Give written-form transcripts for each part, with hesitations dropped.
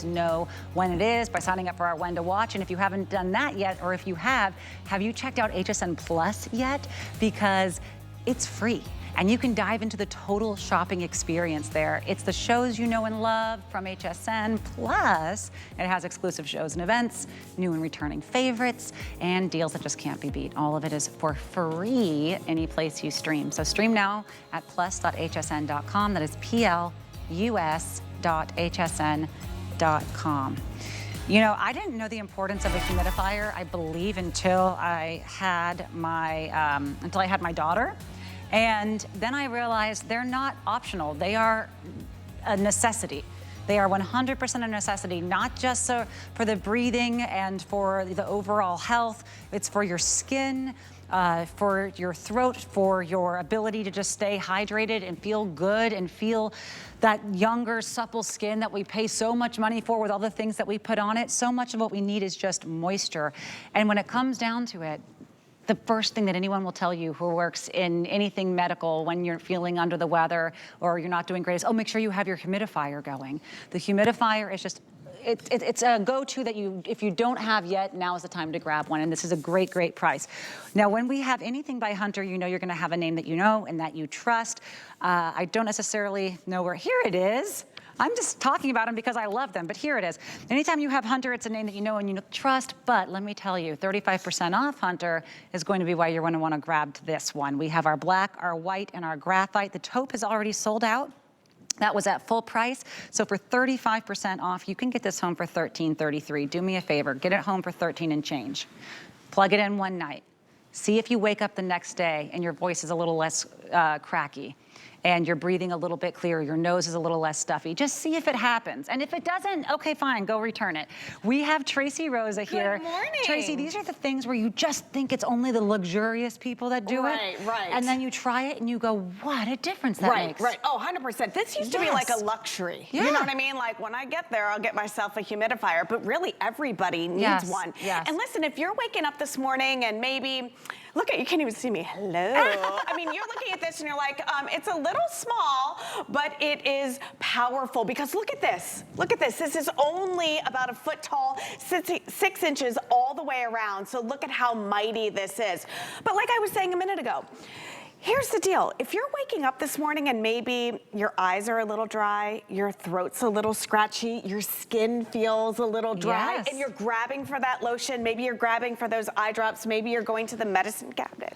know when it is by signing up for our When to Watch. And if you haven't done that yet, or if you have you checked out HSN Plus yet? Because it's free and you can dive into the total shopping experience there. It's the shows you know and love from HSN, plus it has exclusive shows and events, new and returning favorites, and deals that just can't be beat. All of it is for free any place you stream. So stream now at plus.hsn.com. That is plus.hsn.com. You know, I didn't know the importance of a humidifier, I believe, until I had my daughter. And then I realized they're not optional. They are a necessity. They are 100% a necessity, not just for the breathing and for the overall health. It's for your skin, for your throat, for your ability to just stay hydrated and feel good and feel that younger, supple skin that we pay so much money for with all the things that we put on it. So much of what we need is just moisture. And when it comes down to it, the first thing that anyone will tell you who works in anything medical when you're feeling under the weather or you're not doing great is, oh, make sure you have your humidifier going. The humidifier is just, it's a go-to that if you don't have yet, now is the time to grab one. And this is a great, great price. Now, when we have anything by Hunter, you know you're gonna have a name that you know and that you trust. I don't necessarily know where, here it is. I'm just talking about them because I love them, but here it is. Anytime you have Hunter, it's a name that you know and you trust, but let me tell you, 35% off Hunter is going to be why you're gonna wanna grab this one. We have our black, our white, and our graphite. The taupe is already sold out. That was at full price. So for 35% off, you can get this home for $13.33. Do me a favor, get it home for 13 and change. Plug it in one night. See if you wake up the next day and your voice is a little less cracky, and you're breathing a little bit clearer, your nose is a little less stuffy. Just see if it happens. And if it doesn't, okay, fine, go return it. We have Tracy Rosa here. Good morning. Tracy, these are the things where you just think it's only the luxurious people that do it. Right, right. And then you try it and you go, what a difference that makes. Right, oh, 100%. This used to be like a luxury. Yeah. You know what I mean? Like when I get there, I'll get myself a humidifier, but really everybody needs one. Yes. And listen, if you're waking up this morning and maybe, look at, you can't even see me, hello. I mean, you're looking at this and you're like, it's a little small, but it is powerful because look at this. Look at this. This is only about a foot tall, 6 inches all the way around. So look at how mighty this is. But like I was saying a minute ago, here's the deal. If you're waking up this morning and maybe your eyes are a little dry, your throat's a little scratchy, your skin feels a little dry, and you're grabbing for that lotion, maybe you're grabbing for those eye drops, maybe you're going to the medicine cabinet.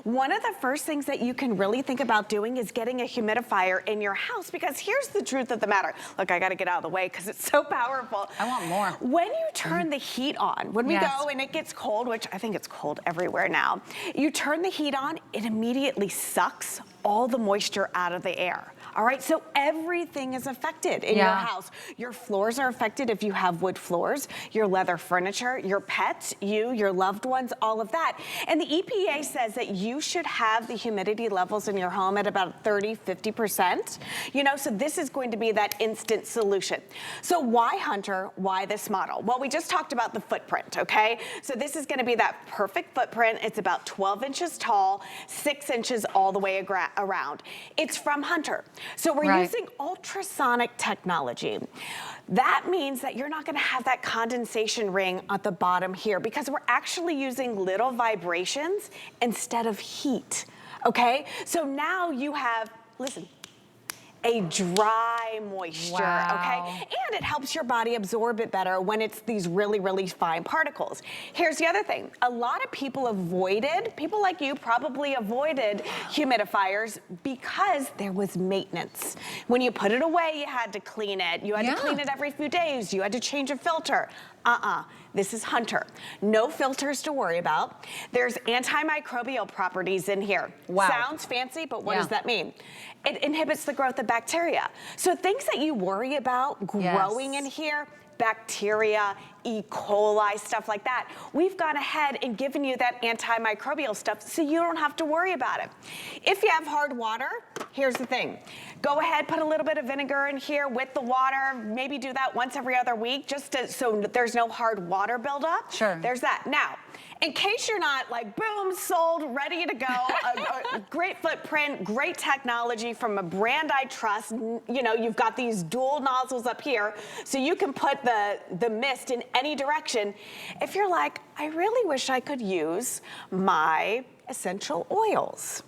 One of the first things that you can really think about doing is getting a humidifier in your house, because here's the truth of the matter. Look, I gotta get out of the way because it's so powerful. I want more. When you turn the heat on, when we go and it gets cold, which I think it's cold everywhere now, you turn the heat on, it immediately sucks all the moisture out of the air. All right, so everything is affected in your house. Your floors are affected if you have wood floors, your leather furniture, your pets, your loved ones, all of that. And the EPA says that you should have the humidity levels in your home at about 30–50%. You know, so this is going to be that instant solution. So why Hunter? Why this model? Well, we just talked about the footprint, okay? So this is gonna be that perfect footprint. It's about 12 inches tall, 6 inches all the way around. It's from Hunter. So we're using ultrasonic technology. That means that you're not gonna have that condensation ring at the bottom here because we're actually using little vibrations instead of heat, okay? So now you have, listen, a dry moisture, okay? And it helps your body absorb it better when it's these really, really fine particles. Here's the other thing. A lot of people people like you probably avoided humidifiers because there was maintenance. When you put it away, you had to clean it. You had to clean it every few days. You had to change a filter. This is Hunter. No filters to worry about. There's antimicrobial properties in here. Sounds fancy, but what does that mean? It inhibits the growth of bacteria. So things that you worry about growing in here, bacteria, E. coli, stuff like that, we've gone ahead and given you that antimicrobial stuff so you don't have to worry about it. If you have hard water, here's the thing. Go ahead, put a little bit of vinegar in here with the water. Maybe do that once every other week, just so there's no hard water buildup. Sure. There's that. Now, in case you're not like, boom, sold, ready to go, a great footprint, great technology from a brand I trust. You know, you've got these dual nozzles up here, so you can put the mist in any direction. If you're like, I really wish I could use my essential oils.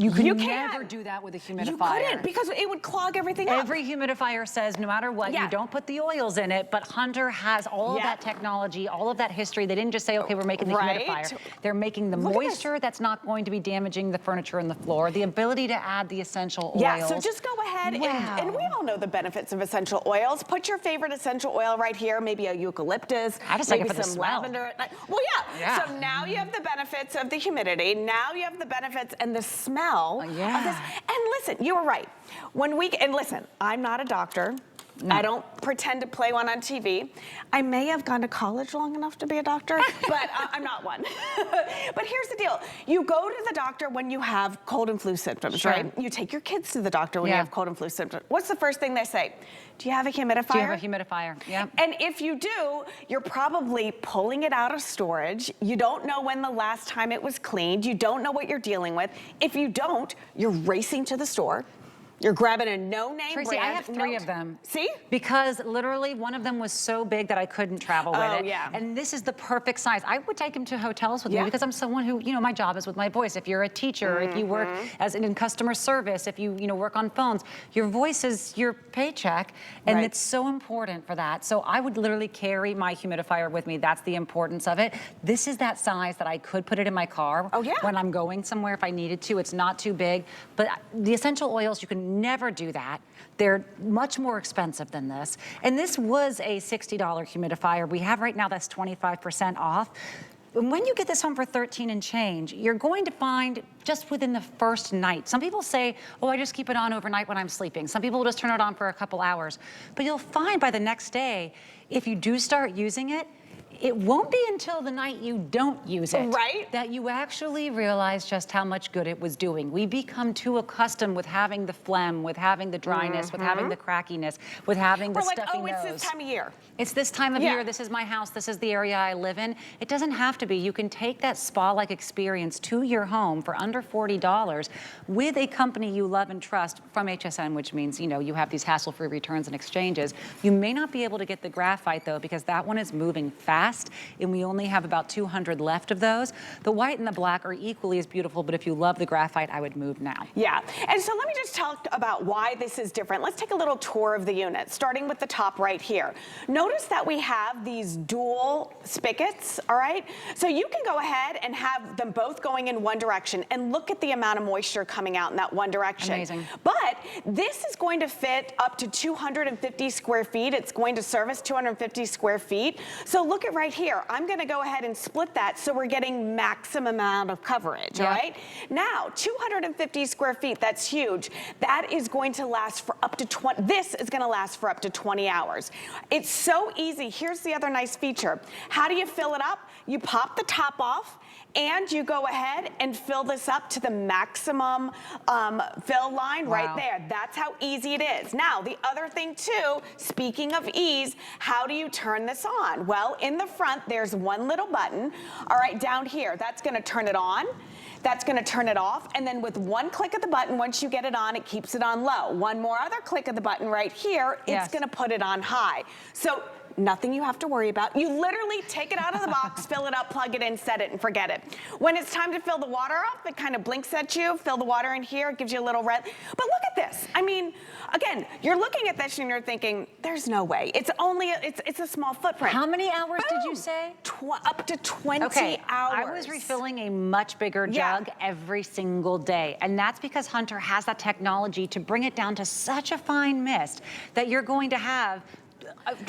You could never do that with a humidifier. You couldn't, because it would clog everything up. Every humidifier says no matter what, you don't put the oils in it, but Hunter has all of that technology, all of that history. They didn't just say, okay, we're making the humidifier. They're making the moisture that's not going to be damaging the furniture and the floor, the ability to add the essential oils. Yeah, so just go ahead and we all know the benefits of essential oils. Put your favorite essential oil right here, maybe a eucalyptus, I just like it for maybe the some smell. lavender. Well, yeah. So now you have the benefits of the humidity. Now you have the benefits and the smell of this. And listen, you were right. Listen, I'm not a doctor. No. I don't pretend to play one on TV. I may have gone to college long enough to be a doctor, but I'm not one. But here's the deal. You go to the doctor when you have cold and flu symptoms, right? You take your kids to the doctor when you have cold and flu symptoms. What's the first thing they say? Do you have a humidifier? Do you have a humidifier? Yeah. And if you do, you're probably pulling it out of storage. You don't know when the last time it was cleaned. You don't know what you're dealing with. If you don't, you're racing to the store. You're grabbing a no-name brand. Tracy, I have 3 of them. See? Because literally one of them was so big that I couldn't travel with it. Yeah. And this is the perfect size. I would take them to hotels with me because I'm someone who, you know, my job is with my voice. If you're a teacher, if you work as in customer service, if you work on phones, your voice is your paycheck, and it's so important for that. So I would literally carry my humidifier with me. That's the importance of it. This is that size that I could put it in my car when I'm going somewhere if I needed to. It's not too big, but the essential oils, you can never do that. They're much more expensive than this. And this was a $60 humidifier. We have right now that's 25% off. And when you get this home for 13 and change, you're going to find just within the first night. Some people say, oh, I just keep it on overnight when I'm sleeping. Some people will just turn it on for a couple hours. But you'll find by the next day, if you do start using it, it won't be until the night you don't use it that you actually realize just how much good it was doing. We become too accustomed with having the phlegm, with having the dryness, with having the crackiness, with having the stuffy nose. It's this time of year. It's this time of year. This is my house. This is the area I live in. It doesn't have to be. You can take that spa-like experience to your home for under $40 with a company you love and trust from HSN, which means, you know, you have these hassle-free returns and exchanges. You may not be able to get the graphite, though, because that one is moving fast, and we only have about 200 left of those. The white and the black are equally as beautiful, but if you love the graphite, I would move now. Yeah, and so let me just talk about why this is different. Let's take a little tour of the unit, starting with the top right here. Notice that we have these dual spigots, all right? So you can go ahead and have them both going in one direction, and look at the amount of moisture coming out in that one direction. Amazing. But this is going to fit up to 250 square feet. It's going to service 250 square feet. So look at right here. I'm going to go ahead and split that so we're getting maximum amount of coverage, all right? Now, 250 square feet, that's huge. That is going to last for up to 20, this is going to last for up to 20 hours. It's so easy. Here's the other nice feature. How do you fill it up? You pop the top off, and you go ahead and fill this up to the maximum fill line right there. That's how easy it is. Now, the other thing too, speaking of ease, how do you turn this on? Well, in the front, there's one little button. All right, down here, that's gonna turn it on. That's gonna turn it off, and then with one click of the button, once you get it on, it keeps it on low. One more other click of the button right here, it's gonna put it on high. So nothing you have to worry about. You literally take it out of the box, fill it up, plug it in, set it, and forget it. When it's time to fill the water up, it kind of blinks at you, fill the water in here, it gives you a little red. But look at this. I mean, again, you're looking at this and you're thinking, there's no way. It's only, it's a small footprint. How many hours did you say? Up to 20 hours. I was refilling a much bigger jug every single day. And that's because Hunter has that technology to bring it down to such a fine mist that you're going to have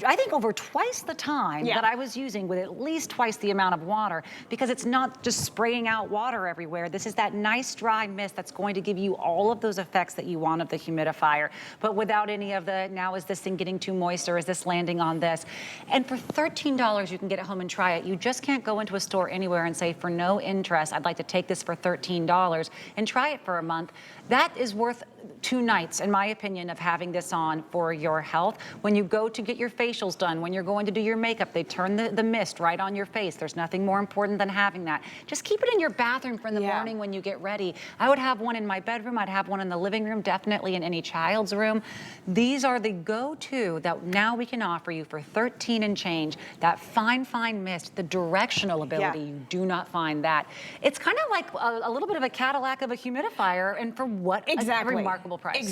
I think over twice the time that I was using with at least twice the amount of water, because it's not just spraying out water everywhere. This is that nice dry mist that's going to give you all of those effects that you want of the humidifier, but without any of the, now is this thing getting too moist or is this landing on this? And for $13, you can get it home and try it. You just can't go into a store anywhere and say, for no interest, I'd like to take this for $13 and try it for a month. That is worth 2 nights, in my opinion, of having this on for your health. When you go to get your facials done, when you're going to do your makeup, they turn the mist right on your face. There's nothing more important than having that. Just keep it in your bathroom for in the morning when you get ready. I would have one in my bedroom. I'd have one in the living room, definitely in any child's room. These are the go-to that now we can offer you for $13 and change. That fine, fine mist, the directional ability, you do not find that. It's kind of like a little bit of a Cadillac of a humidifier, and for what a remarkable price.